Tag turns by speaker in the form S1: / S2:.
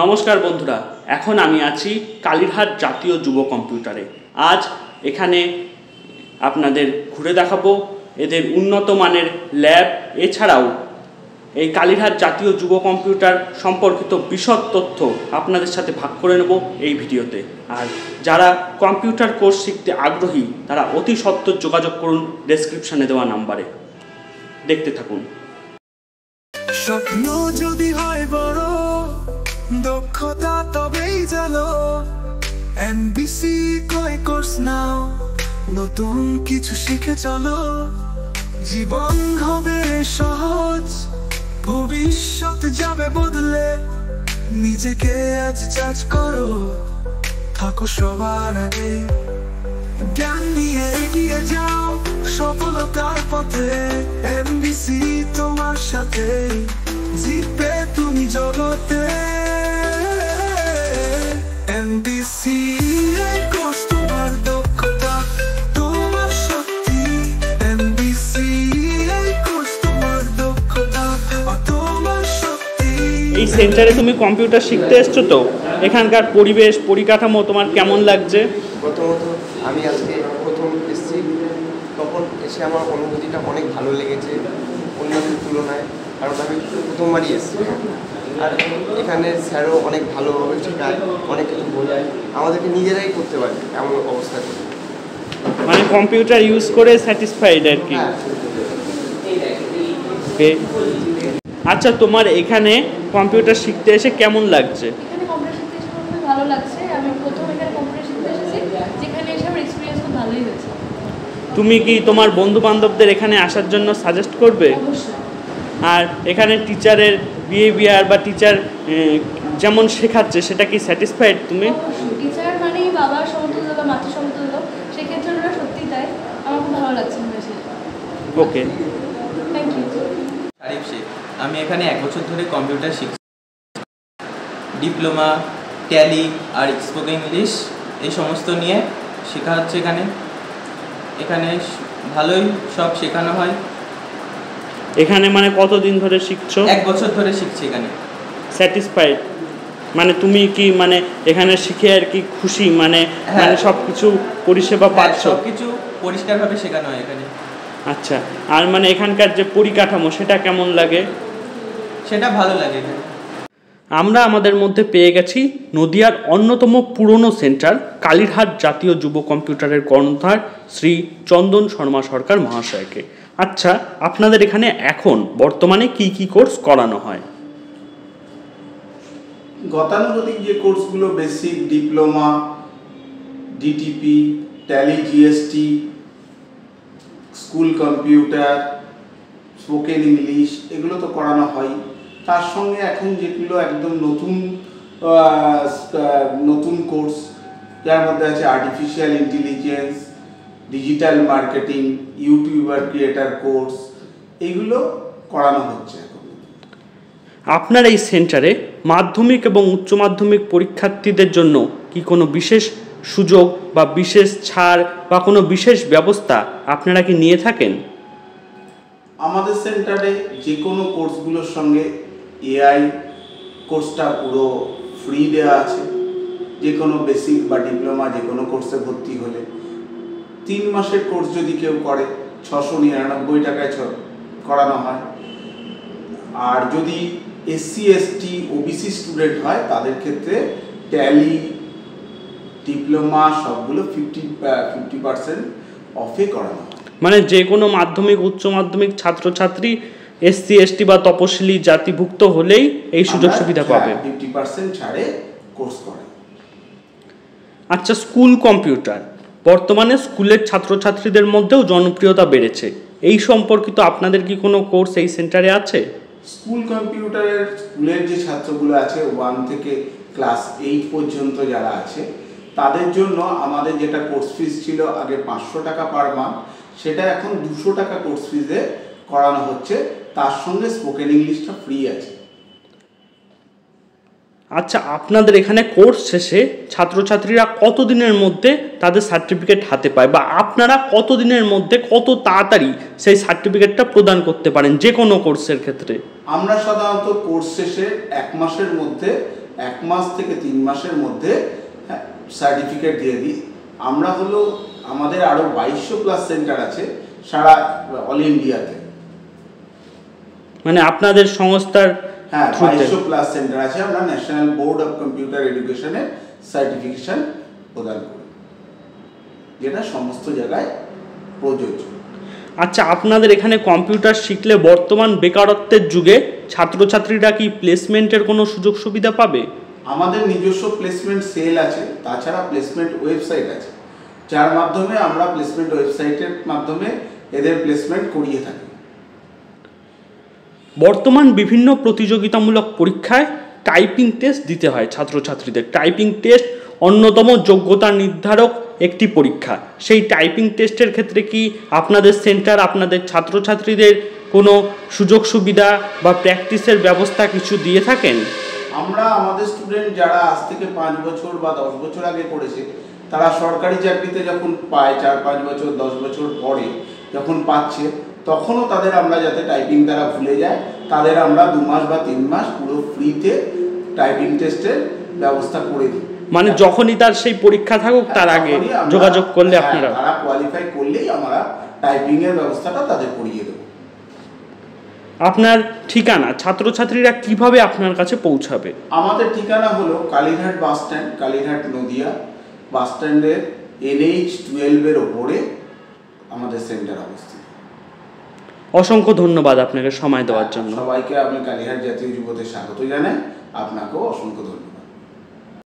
S1: নমস্কার বন্ধুরা, এখন আমি আছি কালীরহাট জাতীয় যুব কম্পিউটারে। আজ এখানে আপনাদের ঘুরে দেখাবো এদের উন্নত মানের ল্যাব, এছাড়াও এই কালীরহাট জাতীয় যুব কম্পিউটার সম্পর্কিত বিশদ তথ্য আপনাদের সাথে ভাগ করে নেব এই ভিডিওতে। আর যারা কম্পিউটার কোর্স শিখতে আগ্রহী তারা অতি সত্বর যোগাযোগ করুন ডেসক্রিপশনে দেওয়া নাম্বারে। দেখতে থাকুন।
S2: স্বপ্ন যদি হয় বড়, দক্ষতা তবেই জানো। এমবিসি কোর্স নাও, নতুন কিছু শিখে চলো। জীবন হবে সহজ, ভবিষ্যৎ যাবে বদলে। নিজেকে আজ যাচ করো, থাকো সবার আগে। জ্ঞান নিয়ে এগিয়ে যাও সফলতার পথে। এমবিসি তোমার সাথে, জিতবে তুমি জগতে। এমবিসি কোর্স তোমার দক্ষতা, তোমার শক্তি। এমবিসি কোর্স তোমার দক্ষতা, তোমার শক্তি।
S1: এই সেন্টারে তুমি কম্পিউটার শিখতে এসছো, তো এখানকার পরিবেশ পরিকাঠামো তোমার কেমন লাগছে?
S3: প্রথমত আমি আজকে প্রথম এসেছি, তখন এসে আমার অনুভূতিটা অনেক ভালো লেগেছে অন্যদের তুলনায়, কারণ আমি প্রথমবারই এসেছি। আর এখানে স্যারও অনেক ভালোভাবে শেখায়, অনেক কিছু বোঝায়, আমাদেরকে নিজেরাই করতে পারি এমন অবস্থা।
S1: মানে কম্পিউটার ইউজ করে স্যাটিসফাইড আর কি। আচ্ছা, তোমার এখানে কম্পিউটার শিখতে এসে কেমন লাগছে?
S4: এখানে কম্পিউটার শিখতে এসে খুব ভালো লাগছে। আমি প্রথম এখানে কম্পিউটার শিখতে এসেছি, যেখানে এসে আমার এক্সপিরিয়েন্স খুব ভালোই হয়েছে।
S1: তুমি কি তোমার বন্ধু বান্ধবদের এখানে আসার জন্য সাজেস্ট করবে?
S4: অবশ্যই।
S1: আর এখানে টিচারের বিহেভিয়ার বা টিচার যেমন শেখাচ্ছে সেটা কি স্যাটিসফাইড তুমি?
S4: অবশ্যই, টিচার মানেই বাবার সমতুল্য বা মাতৃ সমতুল্য, সেক্ষেত্রে ওরা সত্যিই তাই। আমার খুব ভালো লাগছে।
S1: ওকে,
S4: থ্যাংক ইউ।
S5: আরিফ শেখ, আমি এখানে 1 বছর ধরে কম্পিউটার শিখছি। ডিপ্লোমা, ট্যালি আর স্পোকেন ইংলিশ এই সমস্ত নিয়ে শেখা হচ্ছে এখানে। এখানে ভালোই সব শেখানো হয়।
S1: এখানে মানে কতদিন ধরে শিখছো?
S5: 1 বছর ধরে শিখছি এখানে।
S1: স্যাটিসফাইড মানে তুমি কি মানে এখানে শিখে আর কি খুশি? মানে মানে সব কিছু পরিষেবা পাচ্ছ?
S5: সব কিছু পরিষ্কারভাবে শেখানো হয় এখানে।
S1: আচ্ছা, আর মানে এখানকার যে পরিকাঠামো সেটা কেমন লাগে?
S5: সেটা ভালো লাগে এখানে।
S1: আমরা আমাদের মধ্যে পেয়ে গেছি নদিয়ার অন্যতম পুরনো সেন্টার কালীরহাট জাতীয় যুব কম্পিউটারের কর্ণধার শ্রী চন্দন শর্মা সরকার মহাশয়কে। আচ্ছা, আপনাদের এখানে এখন বর্তমানে কি কি কোর্স করানো হয়?
S6: গতানুগতিক যে কোর্সগুলো, basic, diploma, DTP, tally, GST, school computer, spoken English, এগুলো তো করানো হয়। তার সঙ্গে এখন যেগুলো একদম নতুন কোর্স, যার মধ্যে আছে artificial intelligence, digital marketing, YouTuber creator course, এগুলো করানো হচ্ছে এখন।
S1: আপনার এই সেন্টারে মাধ্যমিক এবং উচ্চ মাধ্যমিক পরীক্ষার্থীদের জন্য কি কোনো বিশেষ সুযোগ বা বিশেষ ছাড় বা কোনো বিশেষ ব্যবস্থা আপনারা কি নিয়ে থাকেন?
S6: আমাদের সেন্টারে যে কোনো কোর্সগুলোর সঙ্গে এআই কোর্সটা পুরো ফ্রি দেওয়া আছে। যে কোনো বেসিক বা ডিপ্লোমা যে কোনো কোর্সে ভর্তি হলে 3 মাসের কোর্স যদি কেউ করে 699 টাকায় করানো হয়। আর যদি এসসি, এসটি, ওবিসি স্টুডেন্ট হয় তাদের ক্ষেত্রে ট্যালি, ডিপ্লোমা সবগুলো 50% অফে করানো হয়।
S1: মানে যে কোনো মাধ্যমিক উচ্চ মাধ্যমিক ছাত্রছাত্রী এসসি, এসটি বা তপশিলি জাতিভুক্ত হলেই এই সুযোগ সুবিধা পাবে।
S6: 50% ছাড়ে কোর্স করে।
S1: আচ্ছা, স্কুল কম্পিউটার বর্তমানে স্কুলের ছাত্রছাত্রীদের মধ্যেও জনপ্রিয়তা বেড়েছে। এই সম্পর্কিত আপনাদের কি কোনো কোর্স এই সেন্টারে আছে?
S6: স্কুল কম্পিউটারের স্কুলের যে ছাত্রগুলো আছে 1 থেকে ক্লাস 8 পর্যন্ত যারা আছে তাদের জন্য আমাদের যেটা কোর্স ফিস ছিল আগে 500 টাকা পার মান্থ, সেটা এখন 200 টাকা কোর্স ফিসে করানো হচ্ছে। তার সঙ্গে স্পোকেন ইংলিশটা ফ্রি আছে।
S1: আচ্ছা, আপনাদের এখানে কোর্স শেষে ছাত্রছাত্রীরা কতদিনের মধ্যে তাদের সার্টিফিকেট হাতে পায়, বা আপনারা কতদিনের মধ্যে কত তাড়াতাড়ি সেই সার্টিফিকেটটা প্রদান করতে পারেন যে কোনো কোর্সের ক্ষেত্রে?
S6: আমরা সাধারণত কোর্স শেষে 1 মাসের মধ্যে, 1 মাস থেকে 3 মাসের মধ্যে সার্টিফিকেট দিয়ে দিই। আমরা হলো আমাদের আরও 2200 প্লাস সেন্টার আছে সারা অল ইন্ডিয়াতে।
S1: মানে আপনাদের সংস্থার?
S6: হ্যাঁ, 2200 প্লাস সেন্টার আছে। আমরা ন্যাশনাল বোর্ড অফ কম্পিউটার এডুকেশনে সার্টিফিকেশন প্রদান করি, যেটা সমস্ত জায়গায় প্রযোজ্য।
S1: আচ্ছা, আপনাদের এখানে কম্পিউটার শিখলে বর্তমান বেকারত্বের যুগে ছাত্রছাত্রীরা কি প্লেসমেন্টের কোনো সুযোগ সুবিধা পাবে?
S6: আমাদের নিজস্ব প্লেসমেন্ট সেল আছে, তাছাড়া প্লেসমেন্ট ওয়েবসাইট আছে, যার মাধ্যমে আমরা প্লেসমেন্ট ওয়েবসাইটের মাধ্যমে এদের প্লেসমেন্ট করিয়ে থাকি।
S1: বর্তমান বিভিন্ন প্রতিযোগিতামূলক পরীক্ষায় টাইপিং টেস্ট দিতে হয় ছাত্রছাত্রীদের। টাইপিং টেস্ট অন্যতম যোগ্যতা নির্ধারক একটি পরীক্ষা। সেই টাইপিং টেস্টের ক্ষেত্রে কি আপনাদের সেন্টার আপনাদের ছাত্রছাত্রীদের কোনো সুযোগ সুবিধা বা প্র্যাকটিসের ব্যবস্থা কিছু দিয়ে থাকেন?
S6: আমরা আমাদের স্টুডেন্ট যারা আজ থেকে 5 বছর বা 10 বছর আগে করেছে, তারা সরকারি চাকরিতে যখন পায়, 4-5 বছর 10 বছর পরে যখন পাচ্ছে, তখনও তাদের আমরা যাতে টাইপিং তারা ভুলে যায়, তাদের আমরা 2 মাস বা 3 মাস পুরো ফ্রিতে টাইপিং টেস্টের ব্যবস্থা করে দিই।
S1: মানে যখনই তার সেই পরীক্ষা থাকুক তার আগে যোগাযোগ করলে আপনারা?
S6: তারা কোয়ালিফাই করলেই আমরা টাইপিং এর ব্যবস্থাটা তাদের করিয়ে দেব।
S1: আপনার ঠিকানা, ছাত্রছাত্রীরা কিভাবে আপনার কাছে পৌঁছাবে?
S6: আমাদের ঠিকানা হলো কালীঘাট বাস স্ট্যান্ড, কালীঘাট নদিয়া বাস স্ট্যান্ডের NH12 এর ওপরে আমাদের সেন্টার অবস্থিত।
S1: অসংখ্য ধন্যবাদ আপনাকে সময় দেওয়ার জন্য।
S6: সবাইকে আমি কালীঘাট জাতীয় যুবদের স্বাগত জানাই। আপনাকেও অসংখ্য ধন্যবাদ।